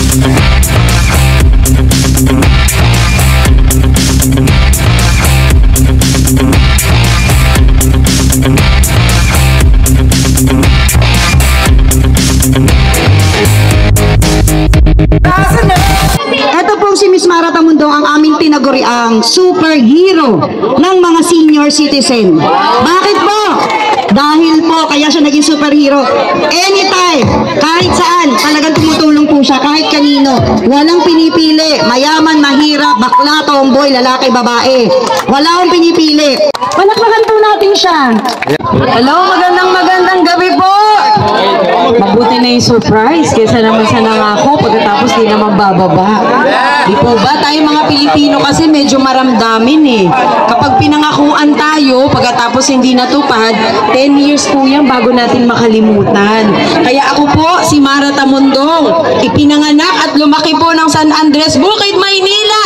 Ito pong si Miss Mara Tamundong ang aming tinaguriang superhero ng mga senior citizen. Bakit po? Dahil po, kaya siya naging superhero. Anytime, kahit saan, talagang tumutulong po siya, kahit kanino. Walang pinipili, mayaman, mahirap, bakla, tomboy, lalaki, babae. Wala akong pinipili. Palakpakan po natin siya. Hello, magandang gabi po. Mabuti na yung surprise kaysa naman sa nangako pagkatapos di naman bababa. Di po ba? Tayo mga Pilipino kasi medyo maramdamin eh. Kapag pinangakuan tayo, pagkatapos hindi natupad, 10 years po yan bago natin makalimutan. Kaya ako po, si Mara Tamundong, ipinanganak at lumaki po ng San Andres, Bukid, Maynila,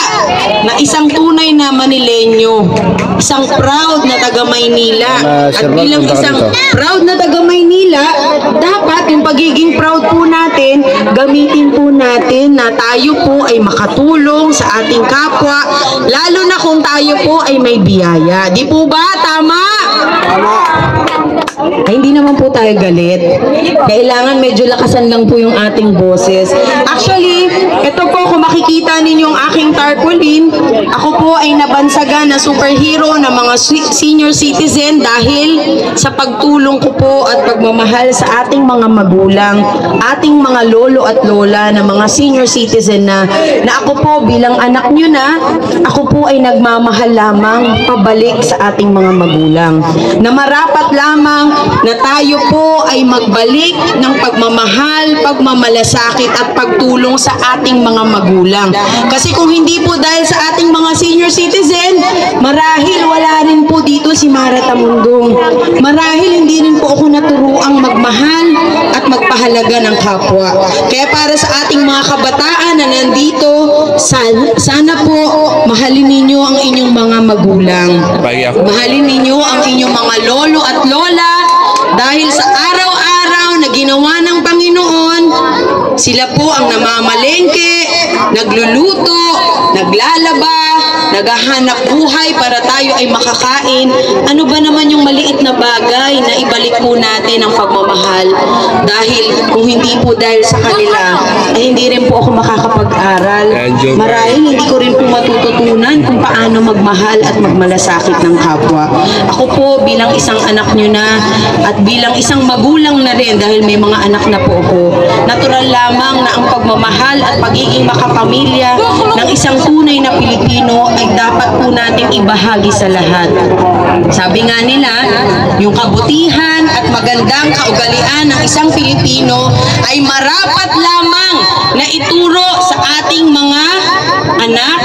na isang tunay na Manileño. Isang proud na taga Maynila. At bilang isang proud na taga Maynila, dapat yung pagiging proud po natin, gamitin po natin na tayo po ay makatulong sa ating kapwa, lalo na kung tayo po ay may biyaya. Di po ba? Tama? Tama. Ay, hindi naman po tayo galit. Kailangan medyo lakasan lang po yung ating boses. Actually, ito po, kung makikita ninyo ang aking tarpaulin, ako po ay nabansagan na superhero ng mga senior citizen dahil sa pagtulong ko po at pagmamahal sa ating mga magulang, ating mga lolo at lola na mga senior citizen na ako po bilang anak nyo na, ako po ay nagmamahal lamang pabalik sa ating mga magulang. Na marapat lamang na tayo po ay magbalik ng pagmamahal, pagmamalasakit at pagtulong sa ating mga magulang. Kasi kung hindi po dahil sa ating mga senior citizen, marahil wala rin po dito si Mara Tamundong. Marahil hindi rin po ako naturuang magmahal at magpahalaga ng kapwa. Kaya para sa ating mga kabataan na nandito, sana po mahalin ninyo ang inyong mga magulang. Mahalin ninyo ang inyong mga lolo at lola dahil sa araw-araw na ginawa ng Panginoon, sila po ang namamalengke, nagluluto, naglalaba, naghahanap buhay para tayo ay makakain. Ano ba naman yung maliit na bagay na ibalik po natin ang pagmamahal? Dahil kung hindi po dahil sa kanila, ay hindi rin po ako makakapag-aral. Marahil hindi ko rin po matututunan kung paano magmahal at magmalasakit ng kapwa. Ako po bilang isang anak nyo na at bilang isang magulang na rin dahil may mga anak na po ako, natural lamang na ang pagmamahal at pagiging makapamilya ng isang tunay na Pilipino ay dapat po nating ibahagi sa lahat. Sabi nga nila, yung kabutihan at magandang kaugalian ng isang Pilipino ay marapat lamang na ituro sa ating mga anak,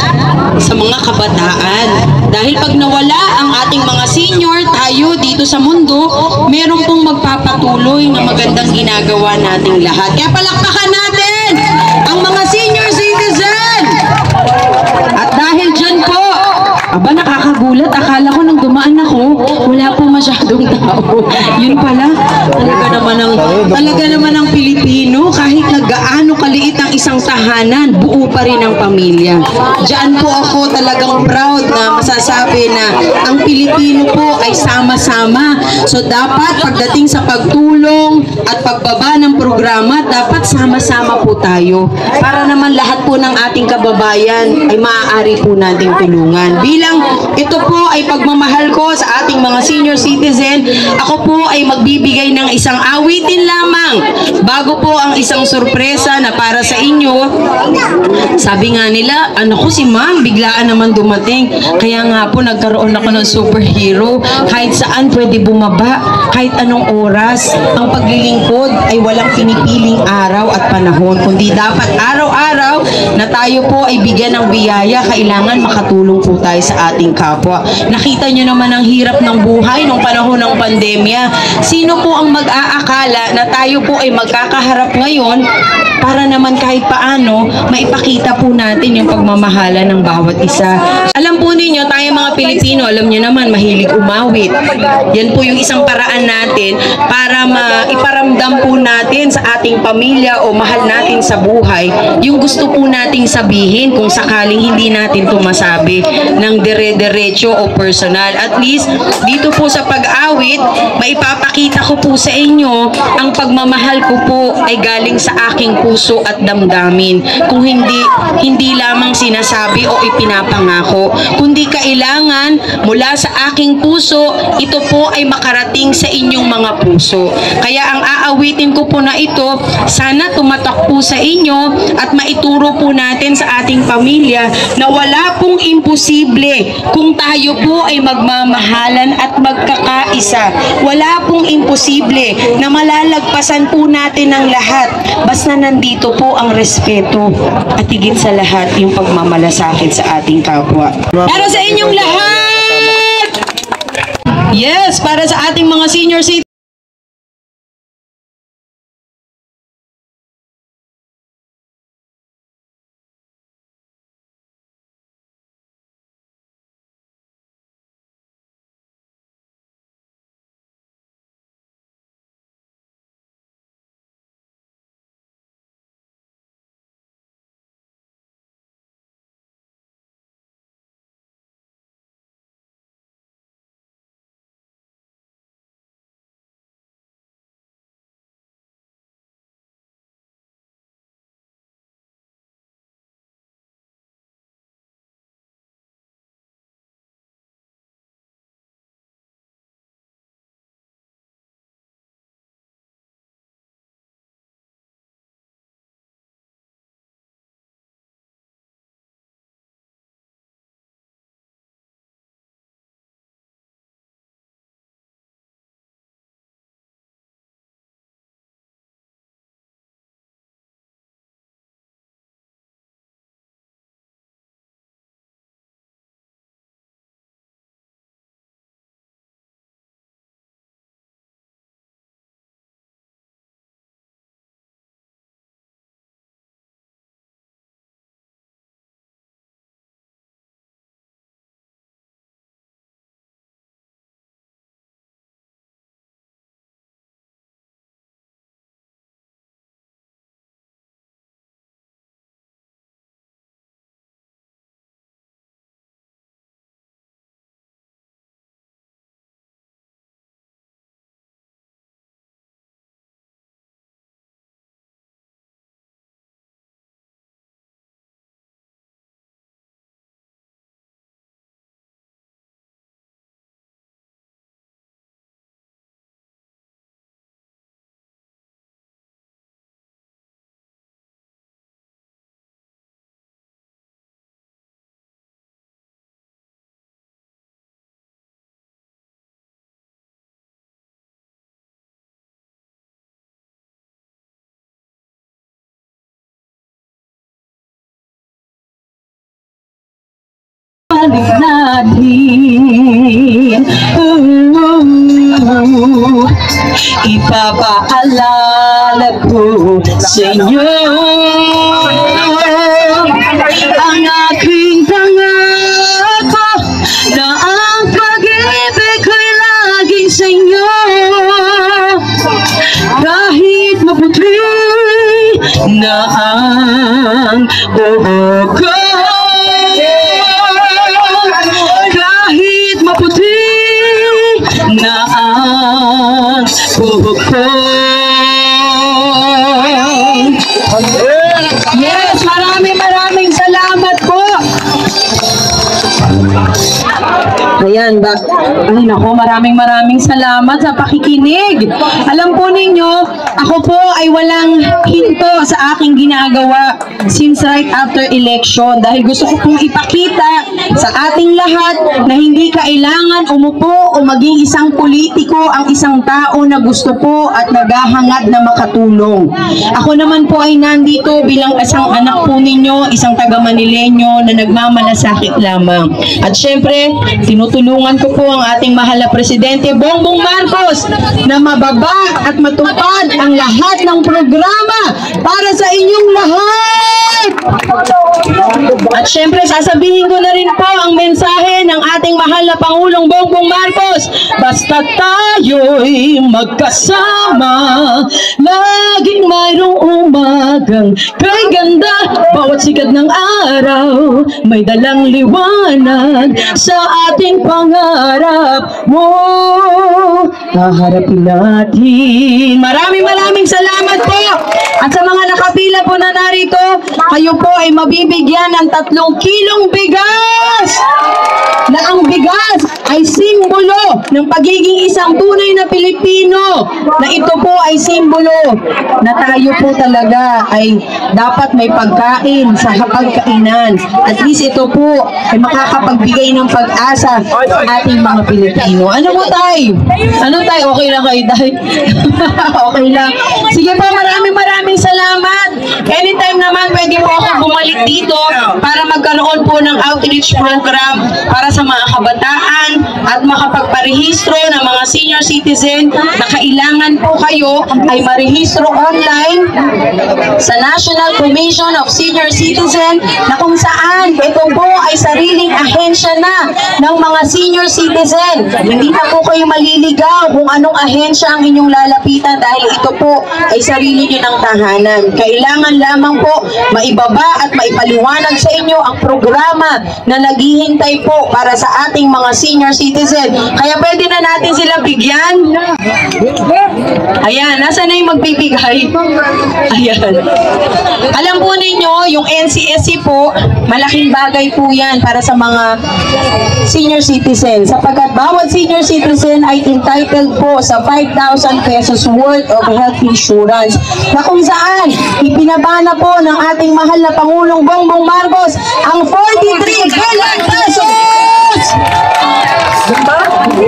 sa mga kabataan. Dahil pag nawala ang ating mga senior, tayo dito sa mundo, meron pong magpapatuloy na magandang ginagawa nating lahat. Kaya palakpakan natin ang mga senior citizen! At dahil dyan po, aba nakakagulat, akala ko nung dumaan ako, wala po masyadong tao. Yun pala, talaga naman ang Pilipino, kahit na gaano kaliit ang isang tahanan, buo pa rin ang pamilya. Diyan po ako talagang proud na masasabi na ang Pilipino po ay sama-sama. So dapat pagdating sa pagtulong at pagbaba ng programa, dapat sama-sama po tayo. Para naman lahat po ng ating kababayan ay maaari po nating tulungan. Bilang ito po ay pagmamahal ko sa ating mga senior citizen, ako po ay magbibigay ng isang awitin lamang bago po ang isang sorpresa na para sa inyo. Sabi nga nila, ano ko si ma'am, biglaan naman dumating. Kaya nga po nagkaroon ako ng superhero. Kahit saan pwede bumaba, kahit anong oras. Ang paglilingkod ay walang pinipiling araw at panahon, kundi dapat araw-araw na tayo po ay bigyan ng biyaya, kailangan makatulong po tayo sa ating kapwa. Nakita nyo naman ang hirap ng buhay nung panahon ng pandemya. Sino po ang mag-aakala na tayo po ay magkakaharap ngayon para naman kahit paano maipakita po natin yung pagmamahala ng bawat isa. Alam po ninyo, tayo mga Pilipino, alam nyo naman, mahilig umawit. Yan po yung isang paraan natin para maiparamdam po natin sa ating pamilya o mahal natin sa buhay yung gusto po nating sabihin kung sakaling hindi natin ito masabi ng dire-diretso o personal. At least, dito po sa pag-awit, maipapakita ko po sa inyo ang pagmamahal ko po ay galing sa aking puso at damdamin. Kung hindi lamang sinasabi o ipinapangako, kundi kailangan mula sa aking puso, ito po ay makarating sa inyong mga puso. Kaya ang aawitin ko po na ito, sana tumatak po sa inyo at maituro po natin sa ating pamilya na wala pong imposible kung tayo po ay magmamahalan at magkakaisa. Wala pong imposible na malalagpasan po natin ang lahat basta nandito po ang respeto at higit sa lahat yung pagmamalasakit sa ating kapwa. Para sa inyong lahat! Yes, para sa ating mga senior citizens. Natin ipapaalala ko sa inyo ang aking pangako na ang pag-ibig ko'y laging sa inyo kahit maputi na ang buhok ko. Maputi na ang buhok ko. Yes, maraming salamat po. Ayan, ay nako, maraming salamat sa pakikinig. Alam po ninyo, ako po ay walang hinto sa aking ginagawa since right after election dahil gusto ko pong ipakita sa ating lahat na hindi kailangan umupo o maging isang politiko ang isang tao na gusto po at naghahangad na makatulong. Ako naman po ay nandito bilang isang anak po ninyo, isang taga Manileño na nagmamalasakit lamang. At syempre, tinutulungan Tutulungan ko po ang ating mahal na Presidente Bongbong Marcos na mababa at matupad ang lahat ng programa para sa inyong lahat. At syempre, sasabihin ko na rin po ang mensahe ng ating mahal na Pangulong Bongbong Marcos. Basta tayo'y magkasama, laging mayroong umagang kay ganda. Bawat sikat ng araw, may dalang liwanag sa ating pangarap mo. Haharapin natin. Maraming salamat po. At sa mga nakapila po na narito, kayo po ay mabibigyan ng 3 kilong bigas. Na ang bigas ay simbolo ng pagiging isang tunay na Pilipino. Na ito po ay simbolo na tayo po talaga ay dapat may pagkain sa hapagkainan. At least ito po ay makakapagbigay ng pag-asa sa ating mga Pilipino. Ano po tayo? Ano tayo? Okay lang kayo tayo? Okay lang. Sige po, maraming salamat. Anytime naman pwede po ako bumalik dito para magkaroon po ng outreach program para sa mga kabataan at makapagparehistro ng mga senior citizen na kailangan po kayo ay marehistro online sa National Commission of Senior Citizen na kung saan ito po ay sariling ahensya na ng mga senior citizen. Hindi na po kayo maliligaw kung anong ahensya ang inyong lalapitan dahil ito po ay sarili nyo ng tahanan. Kailangan lamang po maibaba at maipaliwanag sa inyo ang programa na naghihintay po para sa ating mga senior citizen. Kaya pwede na natin sila bigyan. Ayan, nasa na yung magbibigay? Ayan. Alam po ninyo, yung NCSC po, malaking bagay po yan para sa mga senior citizen. Sapagkat bawat senior citizen ay entitled po sa 5,000 pesos worth of health insurance na kung saan ipinabana po ng ating mahal na Pangulong Bongbong Marcos ang 43 billion pesos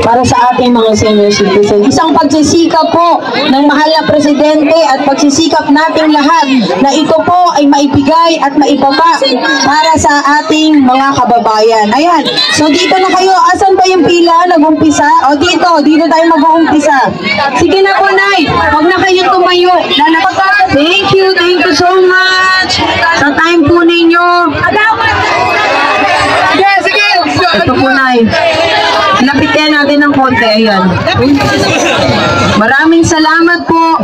para sa ating mga senior citizen. Isang pagsisikap po ng mahal na Presidente at pagsisikap nating lahat na ito po ay maibigay at maibaba para sa ating mga kababayan. Ayan. So dito na kayo. Asan ba yung pila? Nag-umpisa? O dito tayo mag-uumpisa. Sige na po, Nay. Huwag na kayo tumayo. Thank you so much sa time po ninyo. Ito po, Nay. Lapitin natin ng konti. Ayan. Maraming salamat po.